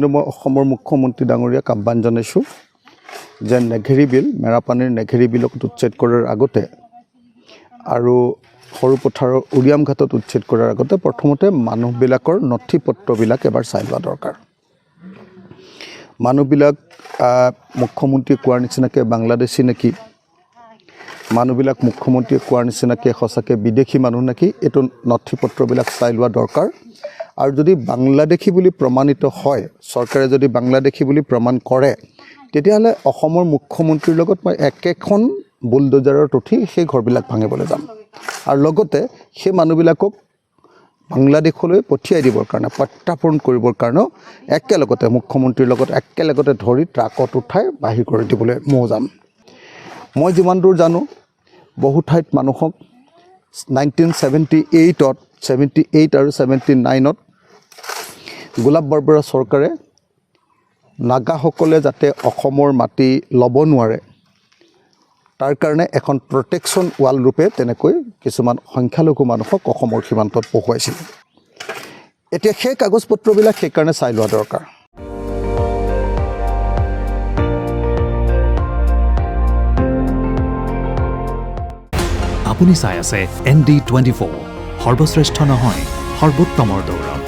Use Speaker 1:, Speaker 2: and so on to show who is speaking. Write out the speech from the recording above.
Speaker 1: মই অসমৰ মুখ্যমন্ত্ৰী ডাঙৰীয়াক আহ্বান জনাইছোঁ যে নেঘেৰি বিল মেৰাপানীৰ নেঘেৰি বিলক উচ্ছেদ কৰাৰ আগতে আৰু সৰু পথাৰৰ উৰিয়াম ঘাটত উচ্ছেদ কৰাৰ আগতে প্ৰথমতে মানুহবিলাকৰ নথি পত্ৰবিলাক এবাৰ চাই লোৱা দৰকাৰ। মানুহবিলাক মুখ্যমন্ত্ৰীয়ে কোৱাৰ নিচিনাকৈ বাংলাদেশী নেকি, মানুহবিলাক মুখ্যমন্ত্ৰীয়ে কোৱাৰ নিচিনাকৈ সঁচাকৈ বিদেশী মানুহ নেকি, এইটো নথি পত্ৰবিলাক চাই লোৱা দৰকাৰ। আৰু যদি বাংলাদেশী বুলি প্ৰমাণিত হয়, চৰকাৰে যদি বাংলাদেশী বুলি প্ৰমাণ কৰে, তেতিয়াহ'লে অসমৰ মুখ্যমন্ত্ৰীৰ লগত মই একেখন বুলডোজাৰত উঠি সেই ঘৰবিলাক ভাঙিবলৈ যাম আৰু লগতে সেই মানুহবিলাকক বাংলাদেশলৈ পঠিয়াই দিবৰ কাৰণে, প্ৰত্যাৰ্পণ কৰিবৰ কাৰণেও একেলগতে মুখ্যমন্ত্ৰীৰ লগত একেলগতে ধৰি ট্ৰাকত উঠাই বাহিৰ কৰি দিবলৈ ময়ো যাম। মই যিমান দূৰ জানো, বহু ঠাইত মানুহক 1978 আৰু 79ত গোলাপ বৰবৰা চৰকাৰে নাগাসকলে যাতে অসমৰ মাটি ল'ব নোৱাৰে, তাৰ কাৰণে এখন প্ৰটেকশ্যন ৱাল ৰূপে তেনেকৈ কিছুমান সংখ্যালঘু মানুহক অসমৰ সীমান্তত বহুৱাইছিল। এতিয়া সেই কাগজ পত্ৰবিলাক সেইকাৰণে চাই লোৱা দৰকাৰ।
Speaker 2: আপুনি চাই আছে ND24, সৰ্বশ্ৰেষ্ঠ নহয় সৰ্বোত্তমৰ দৌৰ।